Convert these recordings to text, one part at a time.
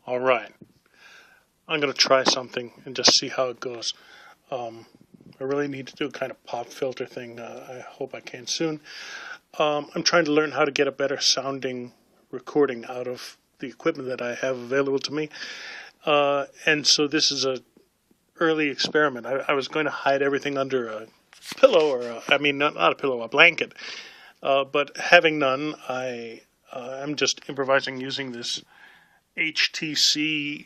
All right. I'm going to try something and just see how it goes. I really need to do a kind of pop filter thing. I hope I can soon. I'm trying to learn how to get a better sounding recording out of the equipment that I have available to me. And so this is a early experiment. I was going to hide everything under a pillow, or not a pillow, a blanket. But having none, I'm just improvising using this HTC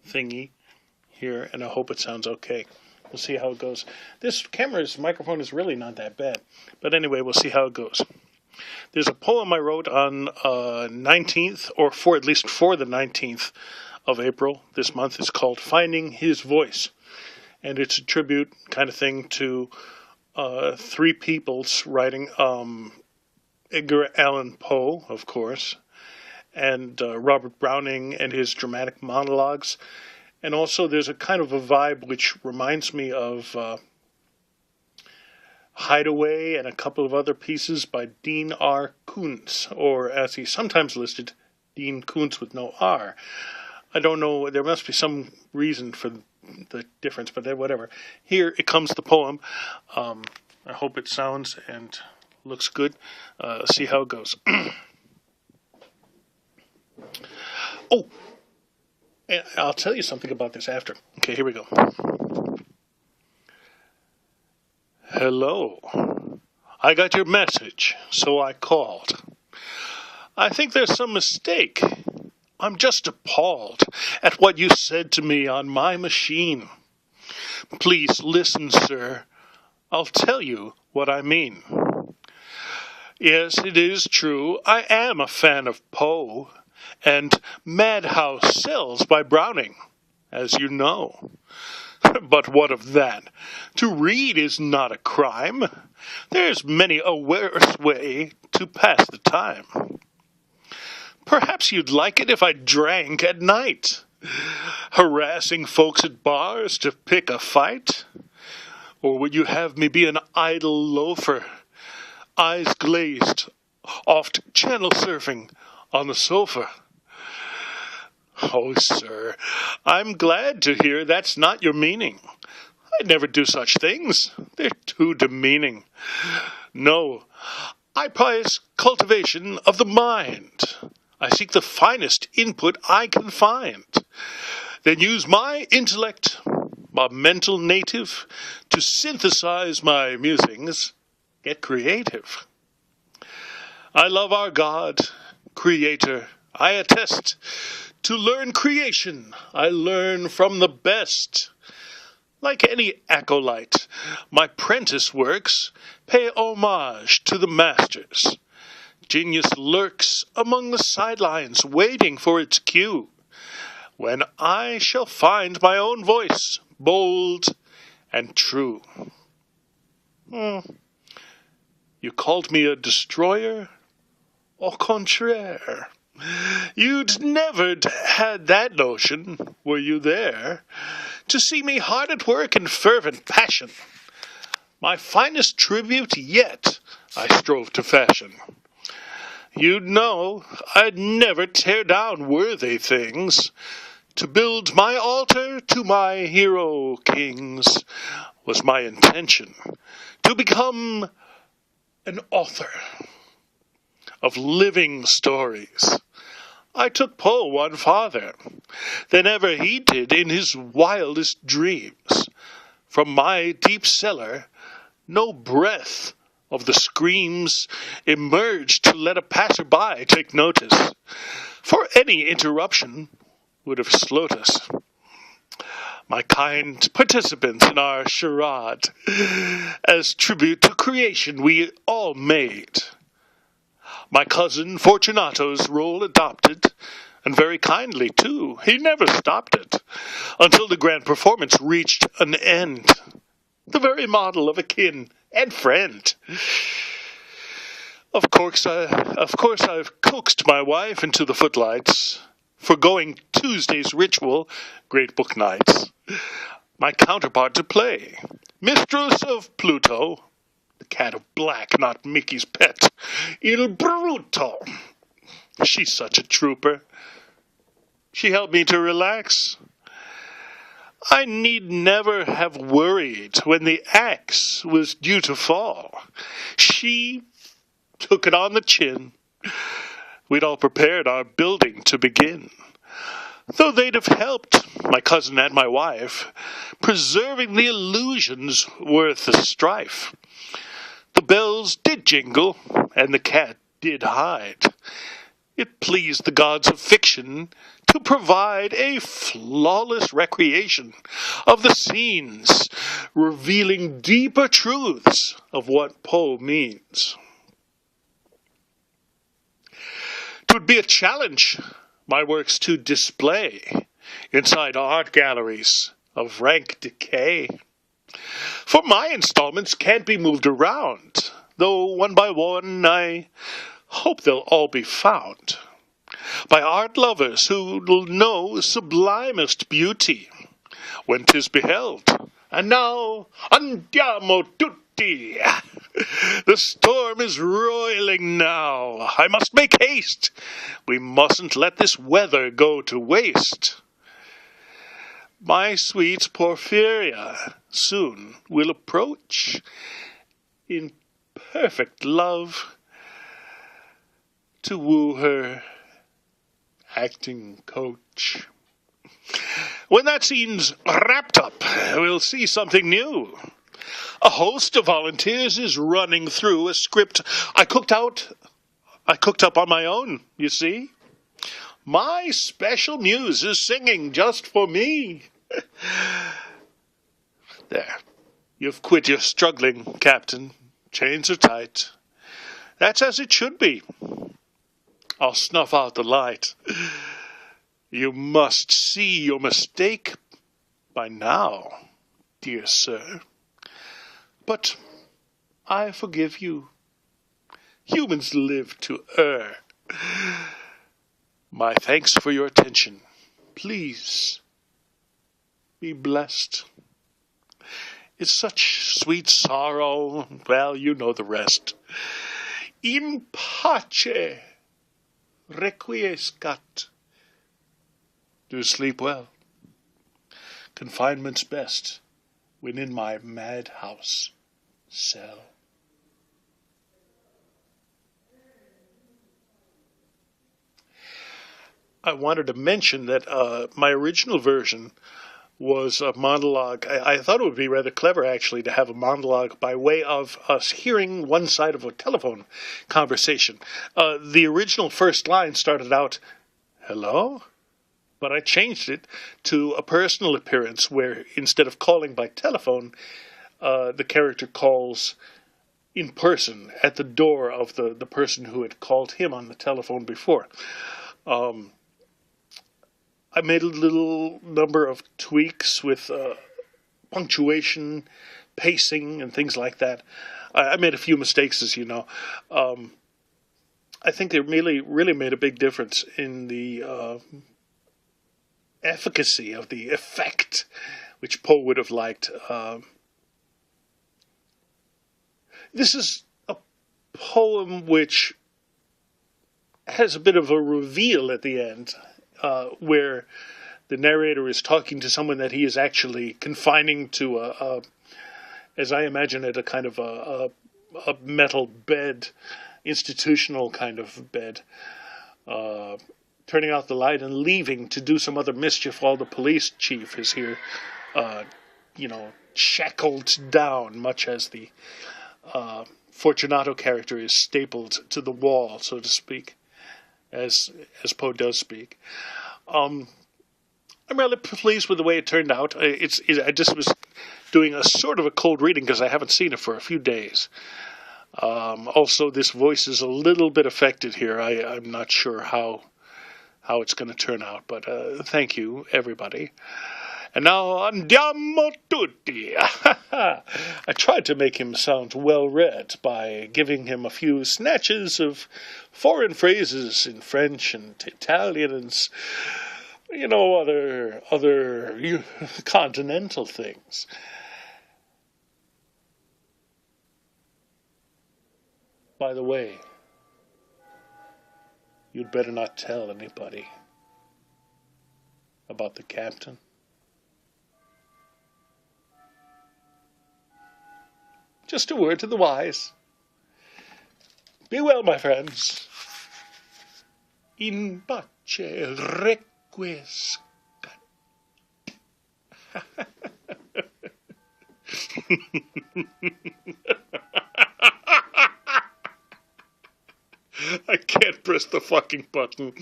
thingy here, and I hope it sounds okay. We'll see how it goes. This microphone is really not that bad. But anyway, we'll see how it goes. There's a poem I wrote on 19th, or at least for the 19th of April this month. It's called Finding His Voice. And it's a tribute kind of thing to three people's writing. Edgar Allan Poe, of course, and Robert Browning and his dramatic monologues. And also there's a kind of a vibe which reminds me of Hideaway and a couple of other pieces by Dean R. Koontz, or as he's sometimes listed, Dean Koontz with no R. I don't know, there must be some reason for the difference, but whatever. Here it comes, the poem. I hope it sounds and looks good. See how it goes. Oh, and I'll tell you something about this after. Okay, here we go. Hello. I got your message, so I called. I think there's some mistake. I'm just appalled at what you said to me on my machine. Please listen, sir. I'll tell you what I mean. Yes, it is true. I am a fan of Poe and Madhouse Cells by Browning, as you know. But what of that? To read is not a crime. There's many a worse way to pass the time. Perhaps you'd like it if I drank at night, harassing folks at bars to pick a fight? Or would you have me be an idle loafer, eyes glazed, oft channel surfing on the sofa? Oh, sir, I'm glad to hear that's not your meaning. I'd never do such things. They're too demeaning. No, I prize cultivation of the mind. I seek the finest input I can find. Then use my intellect, my mental native, to synthesize my musings, get creative. I love our God, Creator, I attest. To learn creation, I learn from the best. Like any acolyte, my prentice works pay homage to the masters. Genius lurks among the sidelines, waiting for its cue, when I shall find my own voice, bold and true. You called me a destroyer? Au contraire. You'd never had that notion, were you there, to see me hard at work in fervent passion. My finest tribute yet I strove to fashion. You'd know I'd never tear down worthy things. To build my altar to my hero kings was my intention. To become an author of living stories. I took Poe one farther than ever he did in his wildest dreams. From my deep cellar, no breath of the screams emerged to let a passer-by take notice, for any interruption would have slowed us. My kind participants in our charade, as tribute to creation we all made. My cousin Fortunato's role adopted, and very kindly, too. He never stopped it, until the grand performance reached an end. The very model of a kin and friend. Of course, I've coaxed my wife into the footlights, forgoing Tuesday's ritual, great book nights. My counterpart to play, mistress of Pluto, the cat of black, not Mickey's pet, Il Bruto. She's such a trooper. She helped me to relax. I need never have worried when the axe was due to fall. She took it on the chin. We'd all prepared our building to begin. Though they'd have helped, my cousin and my wife, preserving the illusions worth the strife. The bells did jingle, and the cat did hide. It pleased the gods of fiction to provide a flawless recreation of the scenes, revealing deeper truths of what Poe means. 'Twould be a challenge my works to display inside art galleries of rank decay. For my installments can't be moved around, though one by one I hope they'll all be found by art lovers who'll know sublimest beauty when 'tis beheld. And now, andiamo tutti! The storm is roiling now. I must make haste. We mustn't let this weather go to waste. My sweet Porphyria soon will approach in perfect love to woo her acting coach. When that scene's wrapped up, we'll see something new. A host of volunteers is running through a script I cooked up on my own, you see. My special muse is singing just for me. There, you've quit your struggling, Captain. Chains are tight. That's as it should be. I'll snuff out the light. You must see your mistake by now, dear sir. But I forgive you. Humans live to err. My thanks for your attention. Please be blessed. It's such sweet sorrow. Well, you know the rest. In pace requiescat. Do sleep well. Confinement's best when in my madhouse cell. I wanted to mention that my original version was a monologue. I thought it would be rather clever, actually, to have a monologue by way of us hearing one side of a telephone conversation. The original first line started out, "Hello?" But I changed it to a personal appearance where instead of calling by telephone, the character calls in person at the door of the person who had called him on the telephone before. I made a little number of tweaks with punctuation, pacing, and things like that. I made a few mistakes, as you know. I think they really made a big difference in the efficacy of the effect, which Poe would have liked. This is a poem which has a bit of a reveal at the end, where the narrator is talking to someone that he is actually confining to as I imagine it, a kind of a metal bed, institutional kind of bed, turning out the light and leaving to do some other mischief while the police chief is here, shackled down, much as the Fortunato character is stapled to the wall, so to speak, as Poe does speak. I'm rather pleased with the way it turned out. I just was doing a sort of a cold reading because I haven't seen it for a few days. Also, this voice is a little bit affected here. I'm not sure how it's going to turn out, but thank you, everybody. And now, andiamo tutti. I tried to make him sound well-read by giving him a few snatches of foreign phrases in French and Italian and, other continental things. By the way, you'd better not tell anybody. about the captain. Just a word to the wise. Be well, my friends. In pace requiescat. I can't press the fucking button.